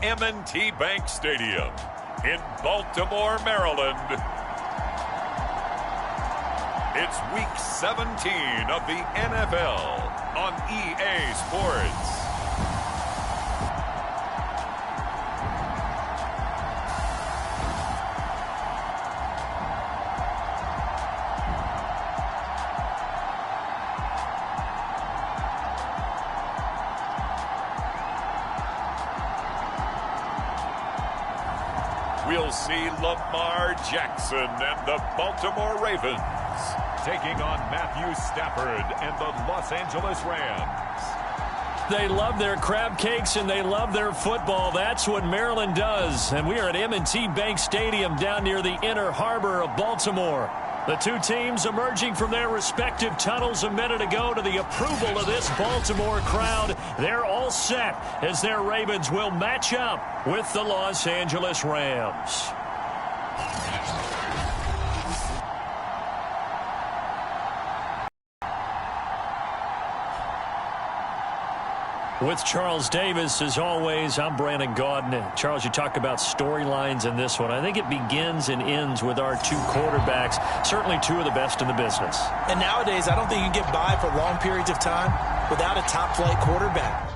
M&T Bank Stadium in Baltimore, Maryland. It's Week 17 of the NFL on EA Sports. We'll see Lamar Jackson and the Baltimore Ravens taking on Matthew Stafford and the Los Angeles Rams. They love their crab cakes and they love their football. That's what Maryland does. And we are at M&T Bank Stadium down near the Inner Harbor of Baltimore. The two teams emerging from their respective tunnels a minute ago to the approval of this Baltimore crowd. They're all set as their Ravens will match up with the Los Angeles Rams. With Charles Davis, as always, I'm Brandon Gaudin. Charles, you talk about storylines in this one. I think it begins and ends with our two quarterbacks, certainly two of the best in the business. And nowadays, I don't think you can get by for long periods of time without a top-flight quarterback.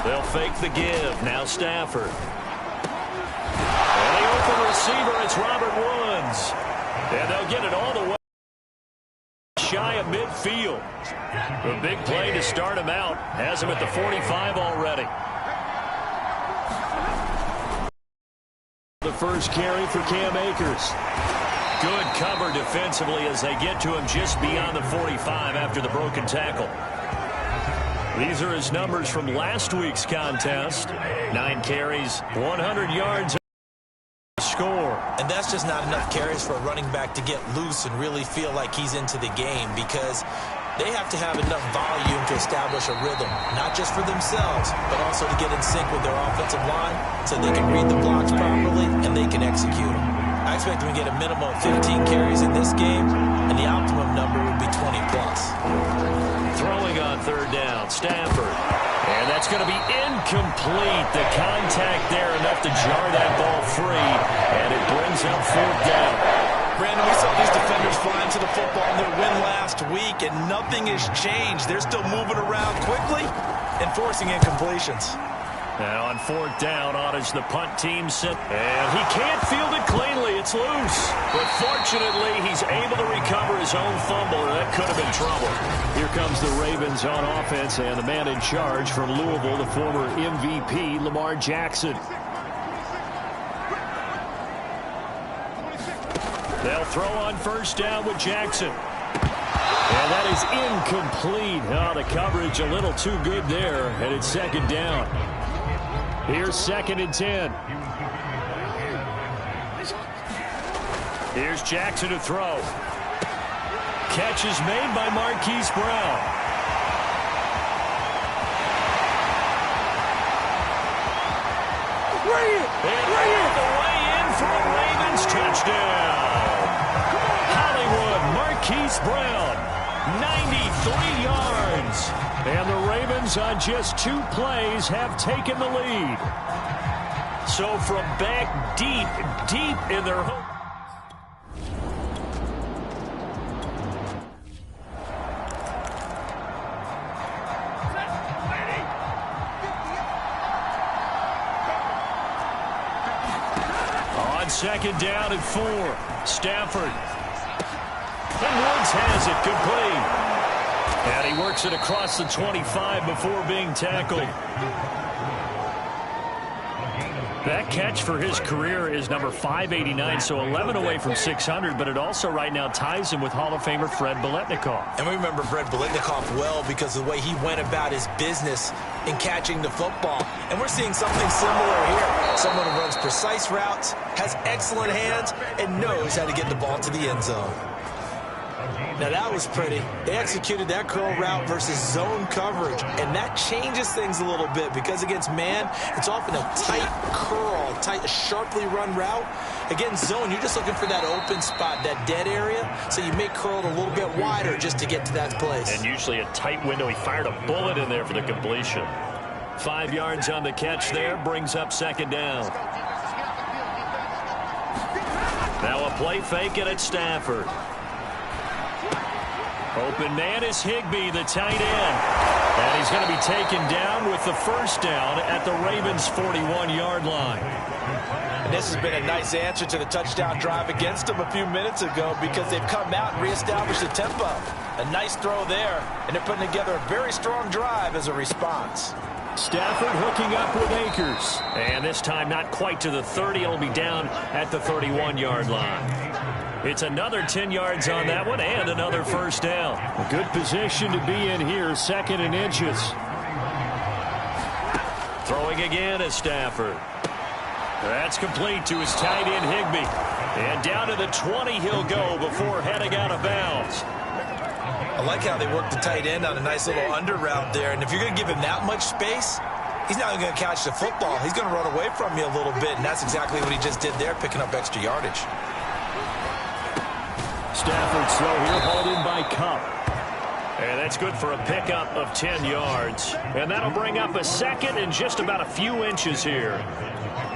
They'll fake the give. Now Stafford. And the open receiver, it's Robert Woods. And they'll get it all the way shy of midfield. The big play to start him out. Has him at the 45 already. The first carry for Cam Akers. Good cover defensively as they get to him just beyond the 45 after the broken tackle. These are his numbers from last week's contest. 9 carries, 100 yards, score. And that's just not enough carries for a running back to get loose and really feel like he's into the game, because they have to have enough volume to establish a rhythm, not just for themselves, but also to get in sync with their offensive line so they can read the blocks properly and they can execute them. I expect them to get a minimum of 15 carries in this game, and the optimum number would be 20+. Throwing on third down, Stafford. And that's going to be incomplete. The contact there enough to jar that ball free, and it brings up fourth down. Brandon, we saw these defenders flying to the football in their win last week, and nothing has changed. They're still moving around quickly and forcing incompletions. Now on fourth down, on is the punt team set. And he can't field it cleanly. It's loose. But fortunately, he's able to recover his own fumble, or that could have been trouble. Here comes the Ravens on offense, and the man in charge from Louisville, the former MVP, Lamar Jackson. They'll throw on first down with Jackson. And that is incomplete. Oh, the coverage a little too good there, and it's second down. Here's 2nd and 10. Here's Jackson to throw. Catch is made by Marquise Brown. And the way in for a Ravens touchdown. Hollywood, Marquise Brown, 93 yards. And the Ravens on just 2 plays have taken the lead. So from back deep in their home. On second down and 4, Stafford. And Woods has it complete. And he works it across the 25 before being tackled. That catch for his career is number 589, so 11 away from 600, but it also right now ties him with Hall of Famer Fred Biletnikoff. And we remember Fred Biletnikoff well because of the way he went about his business in catching the football. And we're seeing something similar here. Someone who runs precise routes, has excellent hands, and knows how to get the ball to the end zone. Now that was pretty. They executed that curl route versus zone coverage, and that changes things a little bit because against man, it's often a tight curl, tight, sharply run route. Against zone, you're just looking for that open spot, that dead area, so you make curl a little bit wider just to get to that place. And usually a tight window. He fired a bullet in there for the completion. 5 yards on the catch there, brings up second down. Now a play fake it at Stafford. Open man is Higbee, the tight end. And he's going to be taken down with the first down at the Ravens' 41-yard line. And this has been a nice answer to the touchdown drive against them a few minutes ago because they've come out and reestablished the tempo. A nice throw there, and they're putting together a very strong drive as a response. Stafford hooking up with Akers. And this time not quite to the 30. It'll be down at the 31-yard line. It's another 10 yards on that one and another first down. A good position to be in here, second and inches. Throwing again is Stafford. That's complete to his tight end Higbee. And down to the 20 he'll go before heading out of bounds. I like how they work the tight end on a nice little under route there. And if you're going to give him that much space, he's not going to catch the football. He's going to run away from you a little bit, and that's exactly what he just did there, picking up extra yardage. Stafford's throw here hauled in by Cup. And that's good for a pickup of 10 yards. And that'll bring up a second and just about a few inches here.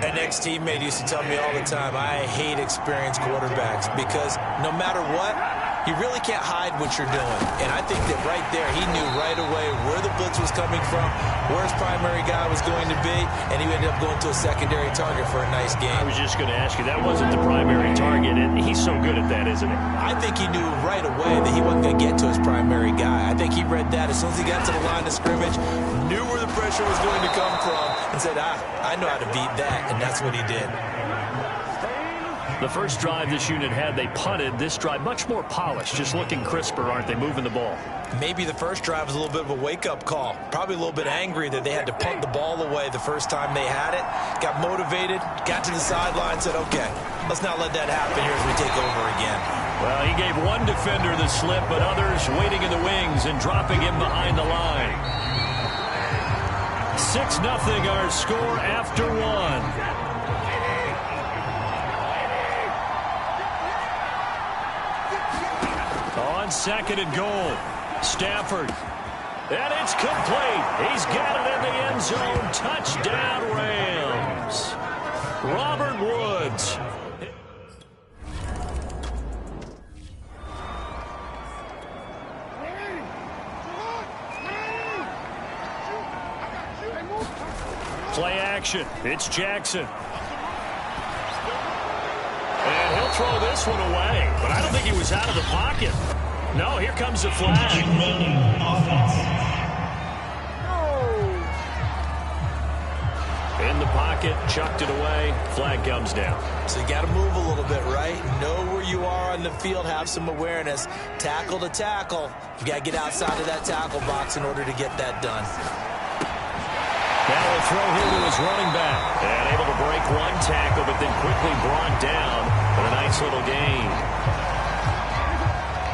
An ex-teammate used to tell me all the time, I hate experienced quarterbacks because no matter what, you really can't hide what you're doing. And I think that right there, he knew right away where the blitz was coming from, where his primary guy was going to be, and he ended up going to a secondary target for a nice game. I was just going to ask you, that wasn't the primary target, and he's so good at that, isn't he? I think he knew right away that he wasn't going to get to his primary guy. I think he read that as soon as he got to the line of scrimmage, knew where the pressure was going to come from, and said, I know how to beat that, and that's what he did. The first drive this unit had, they punted. This drive, much more polished, just looking crisper, aren't they, moving the ball? Maybe the first drive was a little bit of a wake-up call. Probably a little bit angry that they had to punt the ball away the first time they had it. Got motivated, got to the sideline, said, okay, let's not let that happen here as we take over again. Well, he gave one defender the slip, but others waiting in the wings and dropping him behind the line. 6-0 our score after one. On second and goal, Stafford. And it's complete. He's got it in the end zone. Touchdown, Rams. Robert Woods. Play action. It's Jackson. And he'll throw this one away. But I don't think he was out of the pocket. No, here comes the flag. In the pocket, chucked it away. Flag comes down. So you got to move a little bit, right? Know where you are on the field. Have some awareness. Tackle to tackle. You got to get outside of that tackle box in order to get that done. Now a throw here to his running back. And able to break one tackle, but then quickly brought down with a nice little gain.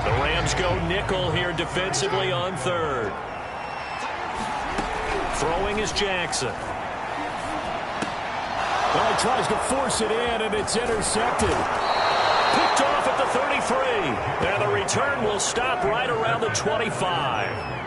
The Rams go nickel here defensively on third. Throwing is Jackson. Well, he tries to force it in, and it's intercepted. Picked off at the 33. And the return will stop right around the 25.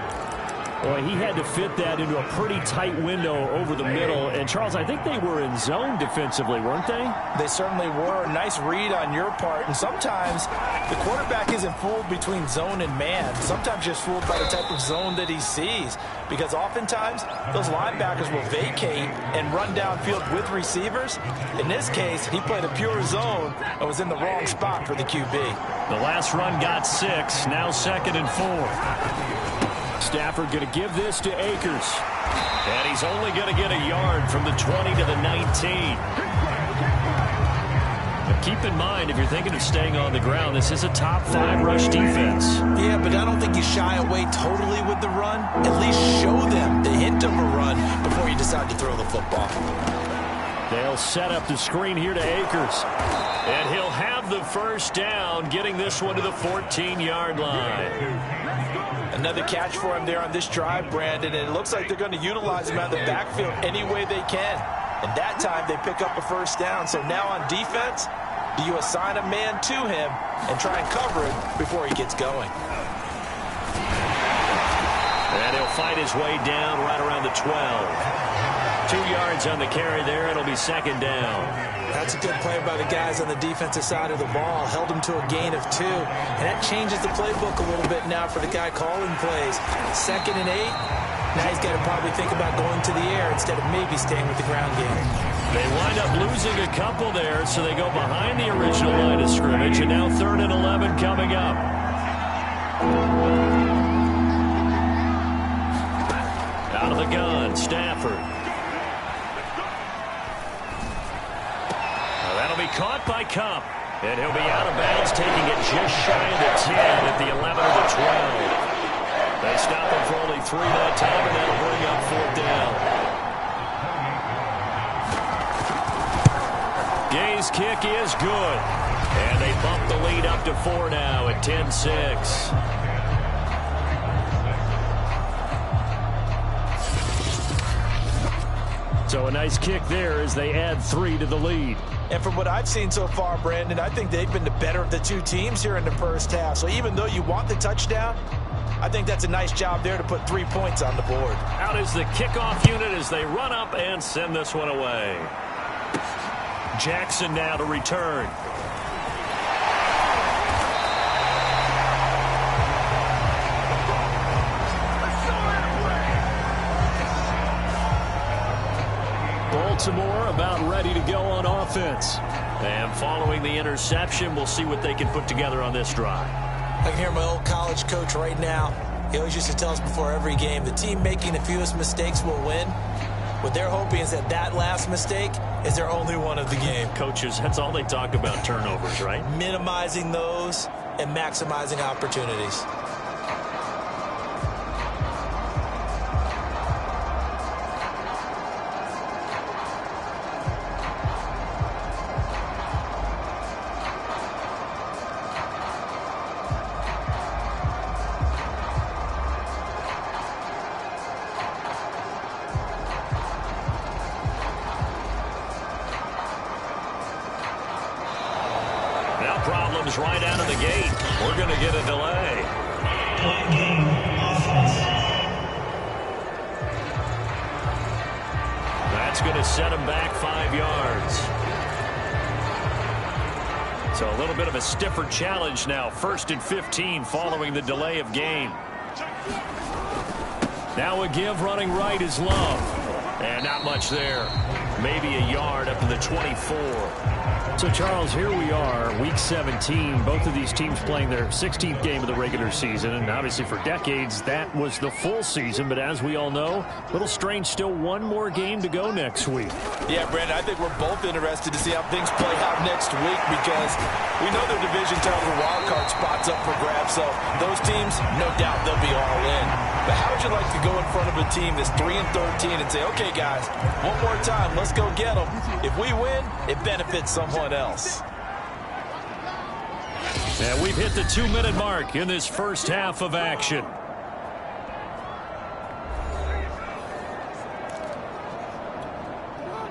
Boy, he had to fit that into a pretty tight window over the middle. And, Charles, I think they were in zone defensively, weren't they? They certainly were. Nice read on your part. And sometimes the quarterback isn't fooled between zone and man. Sometimes just fooled by the type of zone that he sees. Because oftentimes, those linebackers will vacate and run downfield with receivers. In this case, he played a pure zone and was in the wrong spot for the QB. The last run got 6. Now second and 4. Stafford going to give this to Akers. And he's only going to get a yard from the 20 to the 19. But keep in mind, if you're thinking of staying on the ground, this is a top 5 rush defense. Yeah, but I don't think you shy away totally with the run. At least show them the hint of a run before you decide to throw the football. They'll set up the screen here to Akers. And he'll have the first down, getting this one to the 14-yard line. Another catch for him there on this drive, Brandon, and it looks like they're going to utilize him out of the backfield any way they can. And that time they pick up a first down. So now on defense, do you assign a man to him and try and cover it before he gets going? And he'll fight his way down right around the 12. 2 yards on the carry there. It'll be second down. That's a good play by the guys on the defensive side of the ball. Held him to a gain of 2. And that changes the playbook a little bit now for the guy calling plays. 2nd and 8. Now he's got to probably think about going to the air instead of maybe staying with the ground game. They wind up losing a couple there, so they go behind the original line of scrimmage. And now 3rd and 11 coming up. Out of the gun, Stafford. That'll be caught by Kupp. And he'll be out of bounds, taking it just shy of the 10 at the 11 or the 12. They stop him for only 3 that time, and that'll bring up 4th down. Gay's kick is good. And they bump the lead up to 4 now at 10-6. So a nice kick there as they add 3 to the lead. And from what I've seen so far, Brandon, I think they've been the better of the two teams here in the first half. So even though you want the touchdown, I think that's a nice job there to put 3 points on the board. Out is the kickoff unit as they run up and send this one away. Jackson now to return. Baltimore about ready to go on offense. And following the interception, we'll see what they can put together on this drive. I can hear my old college coach right now. He always used to tell us before every game, the team making the fewest mistakes will win. What they're hoping is that that last mistake is their only one of the game. Coaches, that's all they talk about, turnovers, right? Minimizing those and maximizing opportunities. Problems right out of the gate. We're going to get a delay. That's going to set him back 5 yards. So a little bit of a stiffer challenge now. 1st and 15 following the delay of game. Now a give running right is Love. And not much there. Maybe a yard up to the 24. So, Charles, here we are, Week 17. Both of these teams playing their 16th game of the regular season. And obviously for decades, that was the full season. But as we all know, a little strange, still one more game to go next week. Yeah, Brandon, I think we're both interested to see how things play out next week because we know their division title wild card spots up for grabs. So those teams, no doubt they'll be all in. But how would you like to go in front of a team that's 3-13 and say, okay, guys, one more time, let's go get them. If we win, it benefits someone else. And we've hit the 2-minute mark in this first half of action.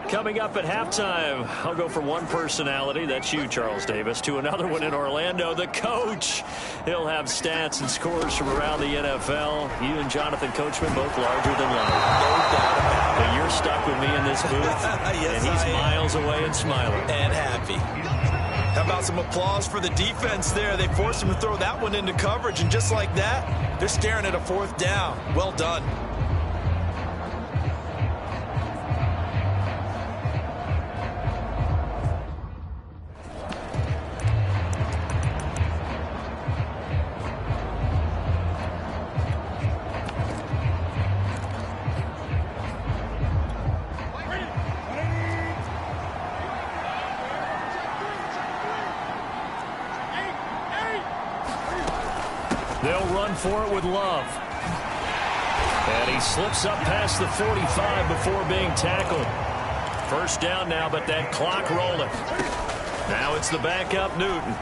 Coming up at halftime, I'll go from one personality, that's you, Charles Davis, to another one in Orlando, the coach. He'll have stats and scores from around the NFL. You and Jonathan Coachman, both larger than life. No doubt about it. But you're stuck with me in this booth, Yes, and he's I am. miles away and smiling. And happy. How about some applause for the defense there? They forced him to throw that one into coverage, and just like that, they're staring at a 4th down. Well done. They'll run for it with Love. And he slips up past the 45 before being tackled. First down now, but that clock rolling. Now it's the backup Newton.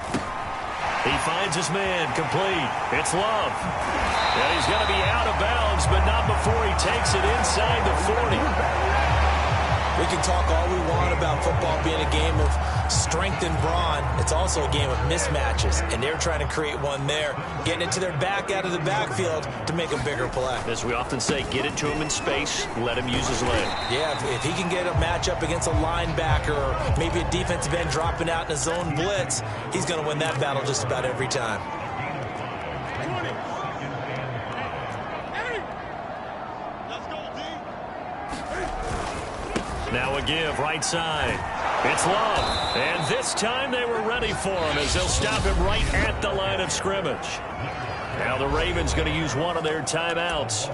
He finds his man, complete. It's Love. And he's going to be out of bounds, but not before he takes it inside the 40. We can talk all we want about football being a game of strength and brawn. It's also a game of mismatches, and they're trying to create one there, getting it to their back out of the backfield to make a bigger play. As we often say, get it to him in space, let him use his leg. Yeah, if he can get a matchup against a linebacker or maybe a defensive end dropping out in a zone blitz, he's going to win that battle just about every time. Now a give, right side. It's Love. And this time they were ready for him as they'll stop him right at the line of scrimmage. Now the Ravens going to use one of their timeouts.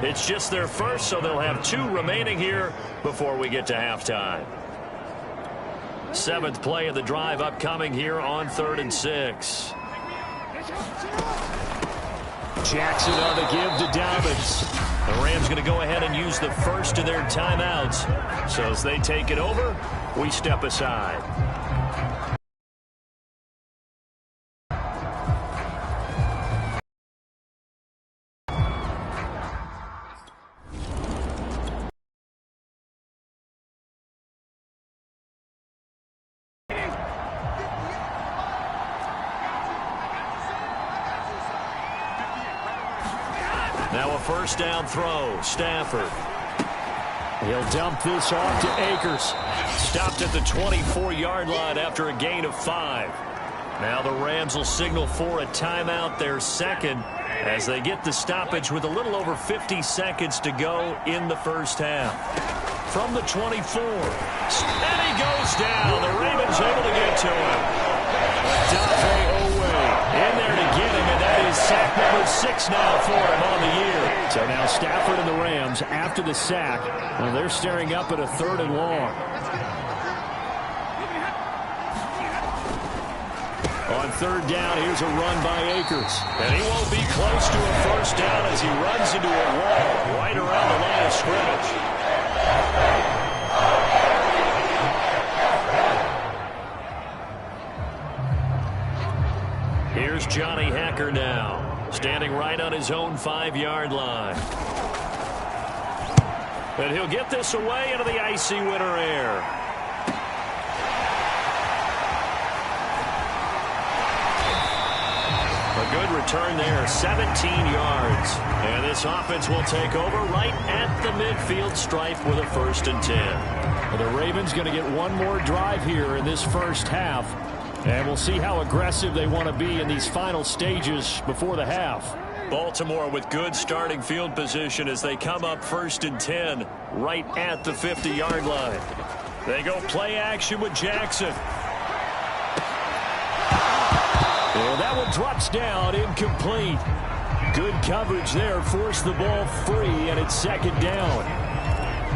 It's just their first, so they'll have 2 remaining here before we get to halftime. 7th play of the drive upcoming here on 3rd and 6. Jackson on the give to Dobbins. The Rams going to go ahead and use the first of their timeouts. So as they take it over, we step aside. Now a first down throw. Stafford. He'll dump this off to Akers. Stopped at the 24-yard line after a gain of 5. Now the Rams will signal for a timeout, their second, as they get the stoppage with a little over 50 seconds to go in the first half. From the 24. And he goes down. The Ravens able to get to him. Dante in there to get him, and that is sack number 6 now for him on the year. So now Stafford and the Rams, after the sack, well, they're staring up at a 3rd and long. On 3rd down, here's a run by Akers. And he won't be close to a first down as he runs into a wall right around the line of scrimmage. Here's Johnny Hacker now, standing right on his own 5-yard line. And he'll get this away into the icy winter air. A good return there, 17 yards. And this offense will take over right at the midfield stripe with a 1st and 10. Well, the Ravens going to get one more drive here in this first half. And we'll see how aggressive they want to be in these final stages before the half. Baltimore with good starting field position as they come up 1st and 10 right at the 50-yard line. They go play action with Jackson. Well, that one drops down, incomplete. Good coverage there, forced the ball free, and it's 2nd down.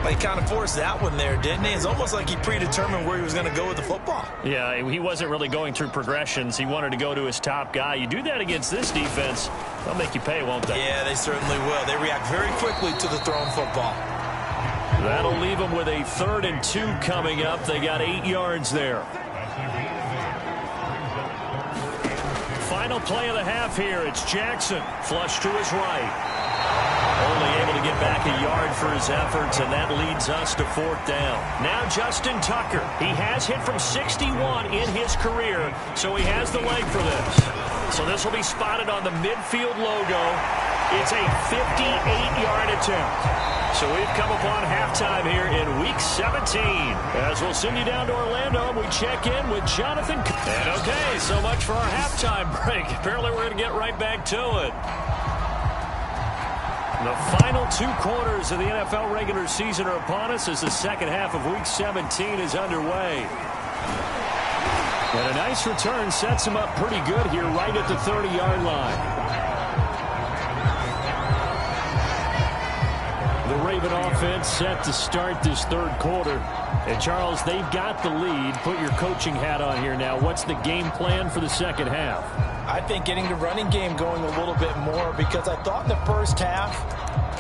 He kind of forced that one there, didn't he? It's almost like he predetermined where he was going to go with the football. Yeah, he wasn't really going through progressions. He wanted to go to his top guy. You do that against this defense, they'll make you pay, won't they? Yeah, they certainly will. They react very quickly to the thrown football. That'll leave them with a 3rd and 2 coming up. They got 8 yards there. Final play of the half here. It's Jackson. Flush to his right. Only able to get back a yard for his efforts, and that leads us to 4th down. Now Justin Tucker. He has hit from 61 in his career, so he has the leg for this. So this will be spotted on the midfield logo. It's a 58-yard attempt. So we've come upon halftime here in Week 17. As we'll send you down to Orlando, and we check in with Jonathan. And okay, so much for our halftime break. Apparently we're going to get right back to it. The final 2 quarters of the NFL regular season are upon us as the second half of Week 17 is underway. And a nice return sets him up pretty good here right at the 30-yard line. The Raven offense set to start this 3rd quarter. And, Charles, they've got the lead. Put your coaching hat on here now. What's the game plan for the second half? I think getting the running game going a little bit more, because I thought in the first half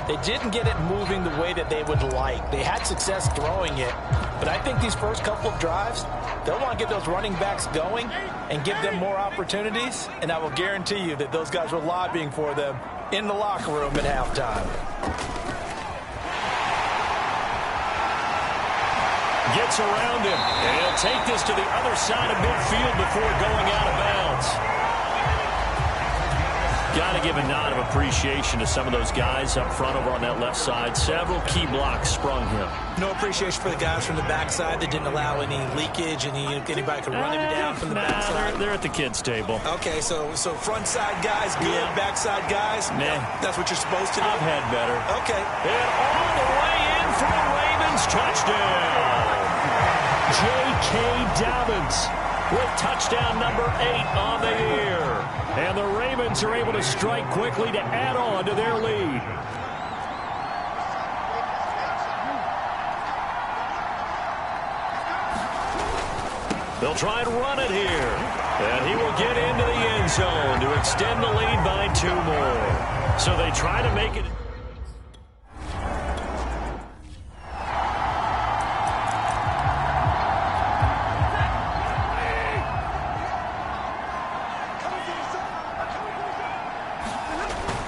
they didn't get it moving the way that they would like. They had success throwing it, but I think these first couple of drives, they'll want to get those running backs going and give them more opportunities, and I will guarantee you that those guys were lobbying for them in the locker room at halftime. Gets around him, and he'll take this to the other side of midfield before going out of bounds. Got to give a nod of appreciation to some of those guys up front over on that left side. Several key blocks sprung him. No appreciation for the guys from the backside that didn't allow any leakage, anybody could run him down from the backside. They're at the kids' table. Okay, so front side guys good, backside guys, nah. That's what you're supposed to do? I've had better. Okay. And all the way in for a Ravens touchdown. J.K. Dobbins with touchdown number 8 on the year. And the Ravens are able to strike quickly to add on to their lead. They'll try and run it here. And he will get into the end zone to extend the lead by 2 more. So they try to make it.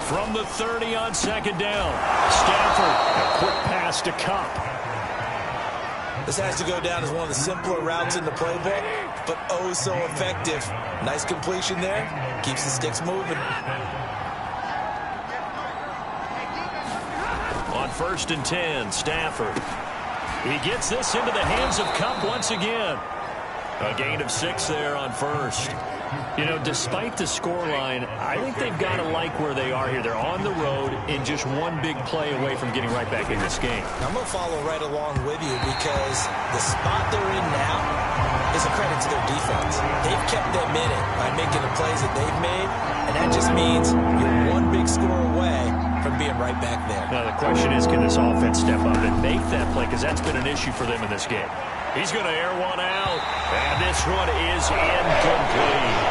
From the 30 on second down. Stafford, a quick pass to Cup. This has to go down as one of the simpler routes in the playbook, but oh so effective. Nice completion there. Keeps the sticks moving. On 1st and 10, Stafford. He gets this into the hands of Cup once again. A gain of 6 there on 1st. You know, despite the scoreline, I think they've got to like where they are here. They're on the road and just one big play away from getting right back in this game. I'm going to follow right along with you because the spot they're in now is a credit to their defense. They've kept them in it by making the plays that they've made, and that just means you're one big score away from being right back there. Now, the question is, can this offense step up and make that play? Because that's been an issue for them in this game. He's going to air one out, and this one is incomplete.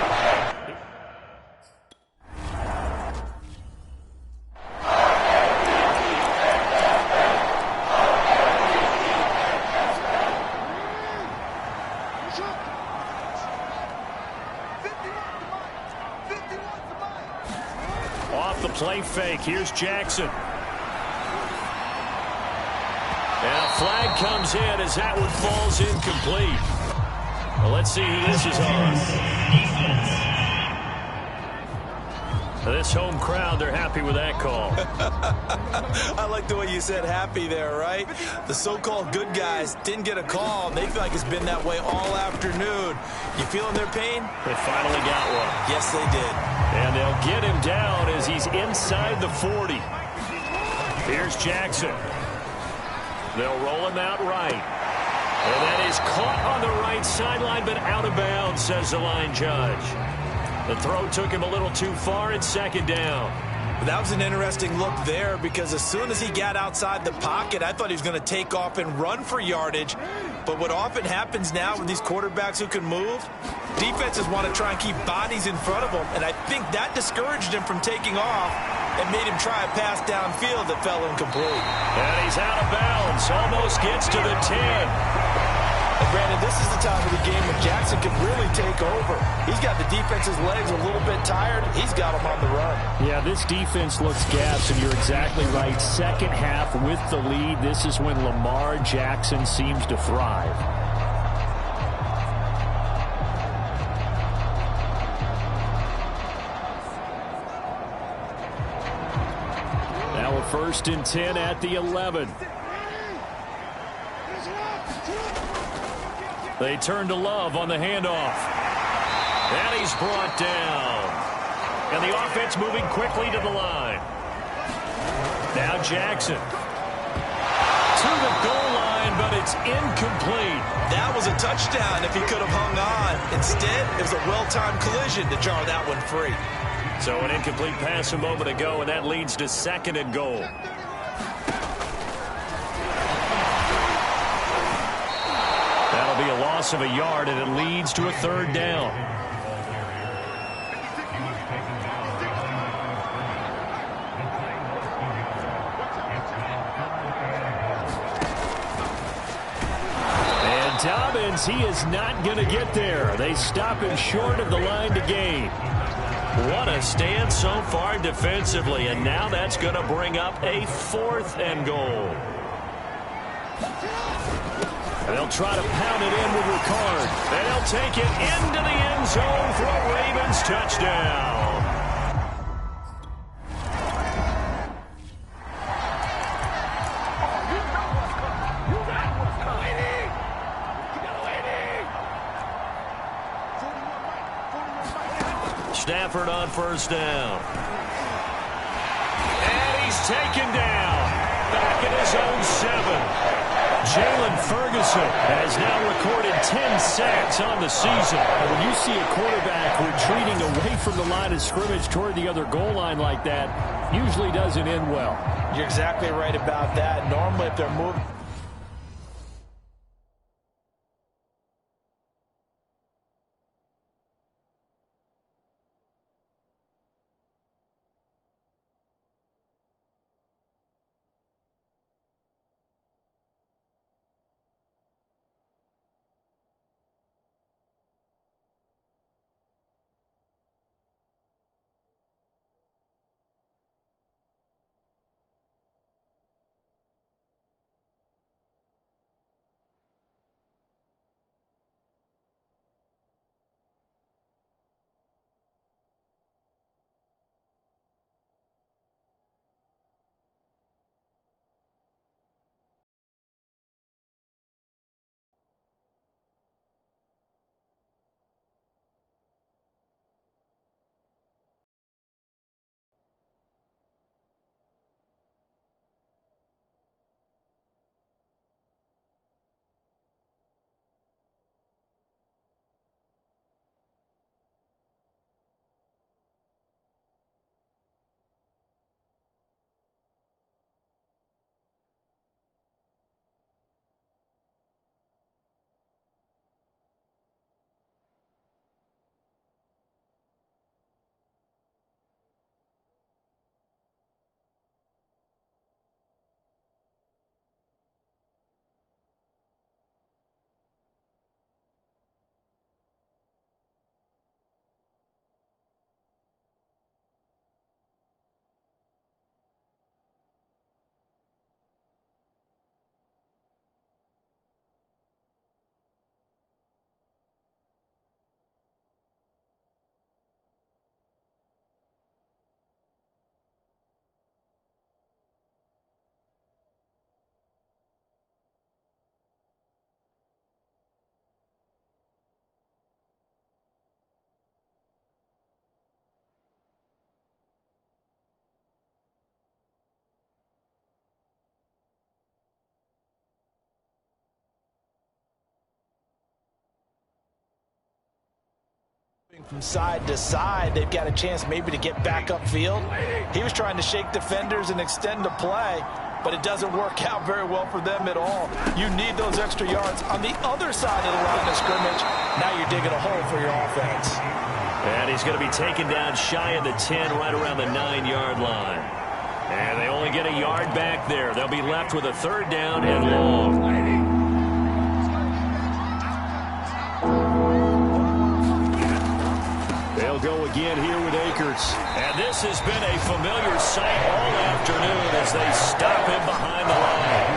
Off the play fake, here's Jackson. And a flag comes in as that one falls incomplete. Well, let's see who this is on. This home crowd, they're happy with that call. I like the way you said happy there, right? The so-called good guys didn't get a call. They feel like it's been that way all afternoon. You feeling their pain? They finally got one. Yes, they did. And they'll get him down as he's inside the 40. Here's Jackson. They'll roll him out right. And that is caught on the right sideline, but out of bounds, says the line judge. The throw took him a little too far. It's second down. That was an interesting look there because as soon as he got outside the pocket, I thought he was going to take off and run for yardage. But what often happens now with these quarterbacks who can move, defenses want to try and keep bodies in front of them. And I think that discouraged him from taking off and made him try a pass downfield that fell incomplete. And he's out of bounds. Almost gets to the 10. And Brandon, this is the time of the game when Jackson can really take over. He's got the defense's legs a little bit tired. He's got them on the run. Yeah, this defense looks gassed, and you're exactly right. Second half with the lead, this is when Lamar Jackson seems to thrive. Now a 1st and 10 at the 11. They turn to Love on the handoff. And he's brought down. And the offense moving quickly to the line. Now Jackson. To the goal line, but it's incomplete. That was a touchdown if he could have hung on. Instead, it was a well-timed collision to jar that one free. So an incomplete pass a moment ago, and that leads to 2nd and goal. That'll be a loss of a yard, and it leads to a 3rd down. Dobbins, he is not going to get there. They stop him short of the line to gain. What a stand so far defensively, and now that's going to bring up a 4th and goal. They'll try to pound it in with Ricard. And he'll take it into the end zone for a Ravens touchdown. Stafford on 1st down. And he's taken down. Back at his own 7. Jalen Ferguson has now recorded 10 sacks on the season. And when you see a quarterback retreating away from the line of scrimmage toward the other goal line like that, usually doesn't end well. You're exactly right about that. Normally, if they're moving... From side to side, they've got a chance maybe to get back upfield. He was trying to shake defenders and extend the play, but it doesn't work out very well for them at all. You need those extra yards on the other side of the line of scrimmage. Now you're digging a hole for your offense. And he's going to be taken down shy of the 10, right around the 9-yard line. And they only get a yard back there. They'll be left with a 3rd down and long. They'll go again here with Akers. And this has been a familiar sight all afternoon as they stop him behind the line.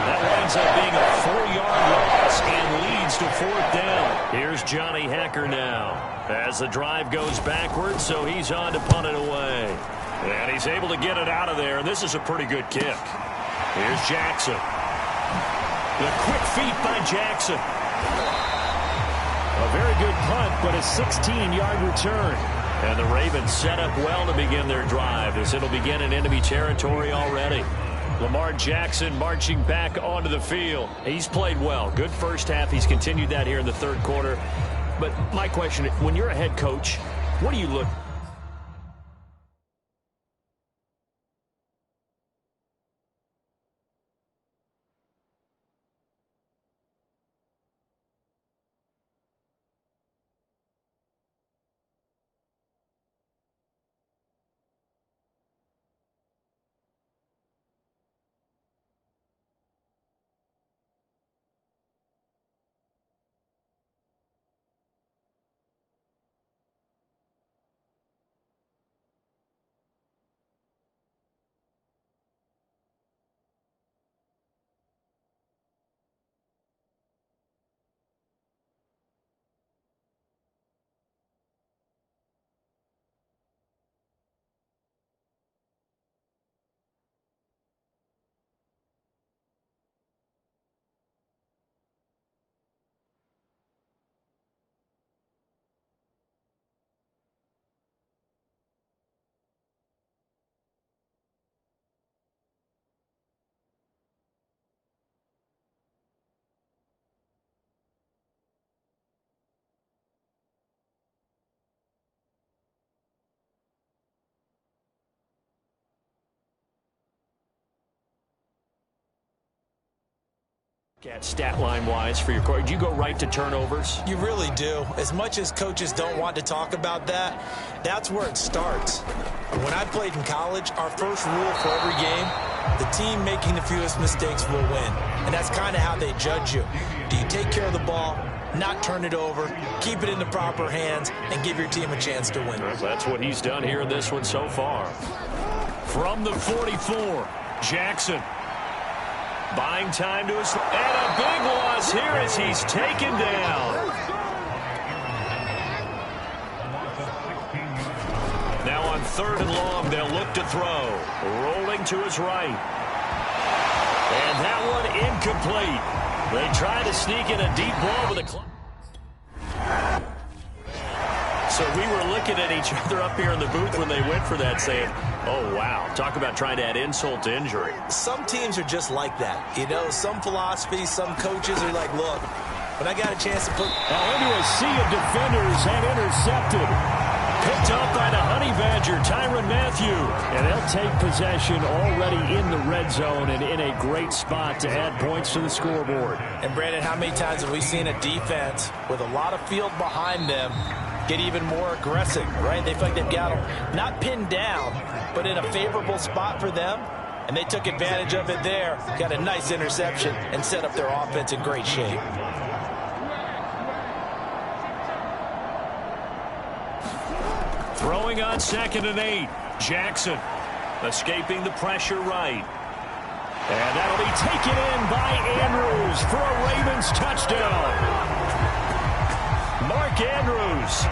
That winds up being a 4-yard loss and leads to 4th down. Here's Johnny Hacker now as the drive goes backwards, so he's on to punt it away. And he's able to get it out of there, and this is a pretty good kick. Here's Jackson. The quick feet by Jackson. A very good punt, but a 16-yard return. And the Ravens set up well to begin their drive as it'll begin in enemy territory already. Lamar Jackson marching back onto the field. He's played well. Good first half. He's continued that here in the 3rd quarter. But my question, when you're a head coach, what do you look At stat line wise for your court, do you go right to turnovers? You really do. As much as coaches don't want to talk about that, that's where it starts. When I played in college, our first rule for every game, the team making the fewest mistakes will win. And that's kind of how they judge you. Do you take care of the ball, not turn it over, keep it in the proper hands, and give your team a chance to win? That's what he's done here in this one so far. From the 44, Jackson. Buying time to his... And a big loss here as he's taken down. Now on 3rd and long, they'll look to throw. Rolling to his right. And that one incomplete. They try to sneak in a deep ball with a... So we were looking at each other up here in the booth when they went for that saying, oh, wow, talk about trying to add insult to injury. Some teams are just like that. You know, some philosophies, some coaches are like, look, when I got a chance to put... Now into a sea of defenders and intercepted. Picked up by the Honey Badger, Tyrann Mathieu. And they'll take possession already in the red zone and in a great spot to add points to the scoreboard. And, Brandon, how many times have we seen a defense with a lot of field behind them get even more aggressive, right? They feel like they've got them not pinned down, but in a favorable spot for them, and they took advantage of it there, got a nice interception, and set up their offense in great shape. Throwing on 2nd and 8, Jackson escaping the pressure right. And that'll be taken in by Andrews for a Ravens touchdown. Mark Andrews.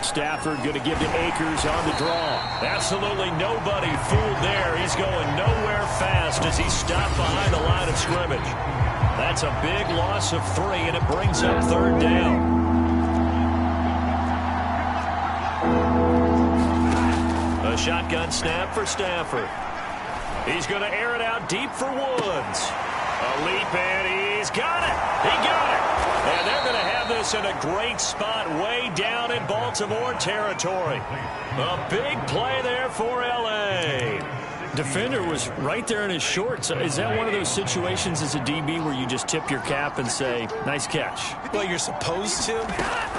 Stafford going to give to Akers on the draw. Absolutely nobody fooled there. He's going nowhere fast as he's stopped behind the line of scrimmage. That's a big loss of 3, and it brings up 3rd down. A shotgun snap for Stafford. He's going to air it out deep for Woods. A leap, and he's got it. He got it. And they're going to have this in a great spot way down in Baltimore territory. A big play there for L.A. Defender was right there in his shorts. Is that one of those situations as a DB where you just tip your cap and say, nice catch? Well, you're supposed to,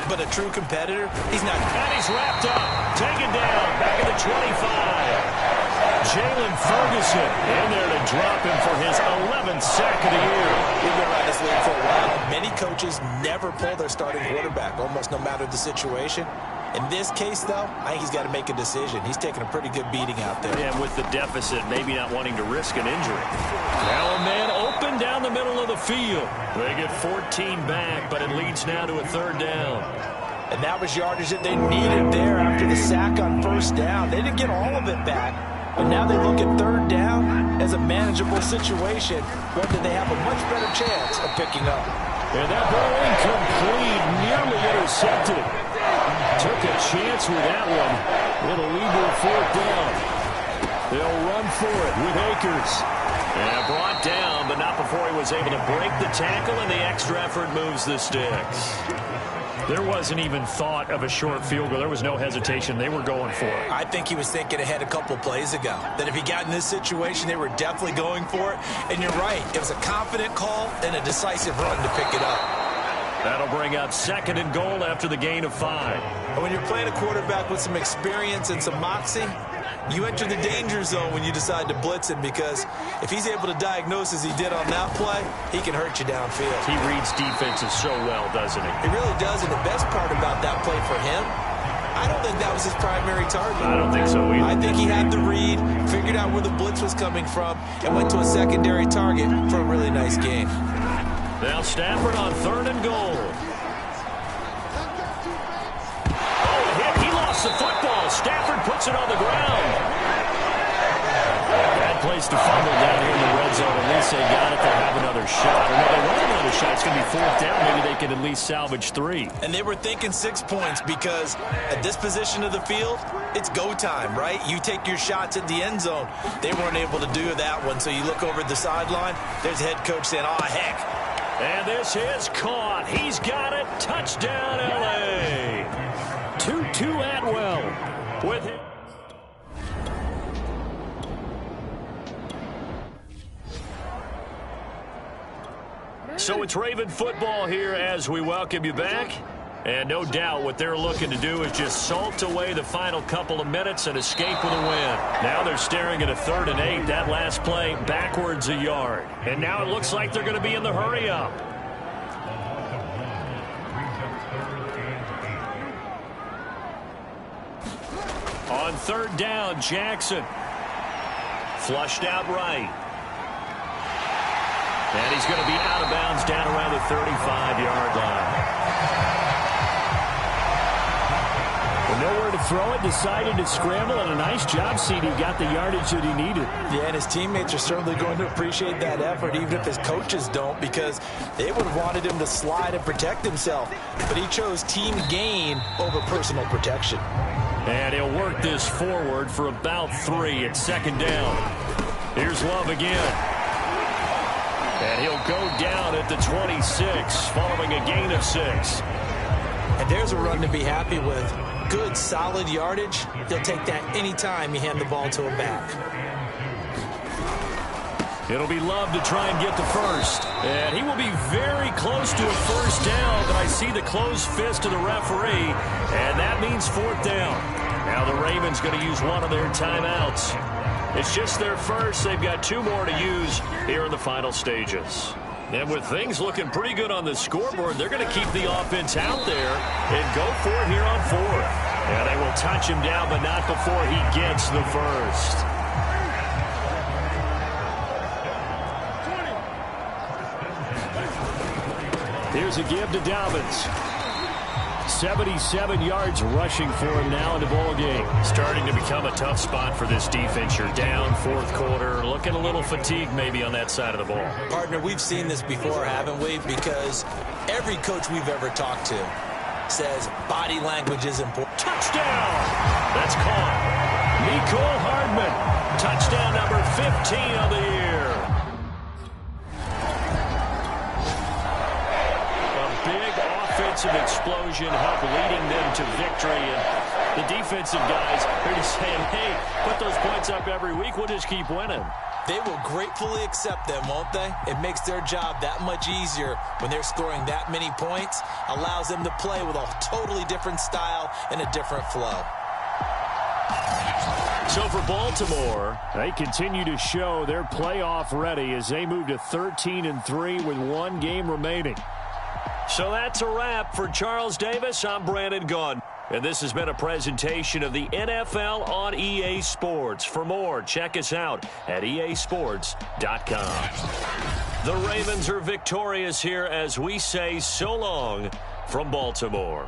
but a true competitor, he's not. And he's wrapped up, taken down, back at the 25. Jalen Ferguson in there to drop him for his 11th sack of the year. We've been around this league for a while. Many coaches never pull their starting quarterback, almost no matter the situation. In this case, though, I think he's got to make a decision. He's taking a pretty good beating out there. And with the deficit, maybe not wanting to risk an injury. Now a man open down the middle of the field. They get 14 back, but it leads now to a 3rd down. And that was yardage that they needed there after the sack on 1st down. They didn't get all of it back, but now they look at 3rd down as a manageable situation, one that they have a much better chance of picking up. And that ball incomplete, nearly intercepted. Took a chance with that one. It'll lead to a 4th down. They'll run for it with Akers. And brought down, but not before he was able to break the tackle, and the extra effort moves the sticks. There wasn't even thought of a short field goal. There was no hesitation. They were going for it. I think he was thinking ahead a couple plays ago, that if he got in this situation, they were definitely going for it. And you're right. It was a confident call and a decisive run to pick it up. That'll bring up 2nd and goal after the gain of 5. And when you're playing a quarterback with some experience and some moxie, you enter the danger zone when you decide to blitz him, because if he's able to diagnose as he did on that play, he can hurt you downfield. He reads defenses so well, doesn't he? He really does, and the best part about that play for him, I don't think that was his primary target. I don't think so either. I think he had the read, figured out where the blitz was coming from, and went to a secondary target for a really nice game. Now Stafford on 3rd and goal. Oh, a hit. He lost the football. Stafford puts it on the ground. Bad place to fumble down here in the red zone. At least they got it. They'll have another shot. Or no, they won't have another shot. It's going to be fourth down. Maybe they can at least salvage 3. And they were thinking 6 points because at this position of the field, it's go time, right? You take your shots at the end zone. They weren't able to do that one, so you look over at the sideline. There's the head coach saying, oh, heck. And this is caught. He's got it. Touchdown, L.A. Tutu Atwell with it. So it's Raven football here as we welcome you back. And no doubt what they're looking to do is just salt away the final couple of minutes and escape with a win. Now they're staring at a 3rd and 8. That last play backwards a yard. And now it looks like they're going to be in the hurry up. On 3rd down, Jackson. Flushed out right. And he's going to be out of bounds down around the 35-yard line. Well, nowhere to throw it, decided to scramble, and a nice job, CD. Got the yardage that he needed. Yeah, and his teammates are certainly going to appreciate that effort, even if his coaches don't, because they would have wanted him to slide and protect himself. But he chose team gain over personal protection. And he'll work this forward for about 3 at 2nd down. Here's Love again. And he'll go down at the 26, following a gain of 6. And there's a run to be happy with. Good, solid yardage. He'll take that anytime you hand the ball to him back. It'll be Love to try and get the first. And he will be very close to a first down, but I see the closed fist of the referee, and that means 4th down. Now the Ravens going to use one of their timeouts. It's just their first. They've got 2 more to use here in the final stages. And with things looking pretty good on the scoreboard, they're going to keep the offense out there and go for it here on 4th. And they will touch him down, but not before he gets the first. Here's a give to Dobbins. 77 yards rushing for him now in the ball game. Starting to become a tough spot for this defense. You're down 4th quarter, looking a little fatigued maybe on that side of the ball. Partner, we've seen this before, haven't we? Because every coach we've ever talked to says body language is important. Touchdown! That's caught. Mecole Hardman. Touchdown number 15 of the year. Offensive explosion help leading them to victory, and the defensive guys are just saying, hey, put those points up every week, we'll just keep winning. They will gratefully accept them, won't they? It makes their job that much easier when they're scoring that many points, allows them to play with a totally different style and a different flow. So for Baltimore, they continue to show they're playoff ready as they move to 13-3 with 1 game remaining. So that's a wrap for Charles Davis. I'm Brandon Gaudin. And this has been a presentation of the NFL on EA Sports. For more, check us out at easports.com. The Ravens are victorious here as we say so long from Baltimore.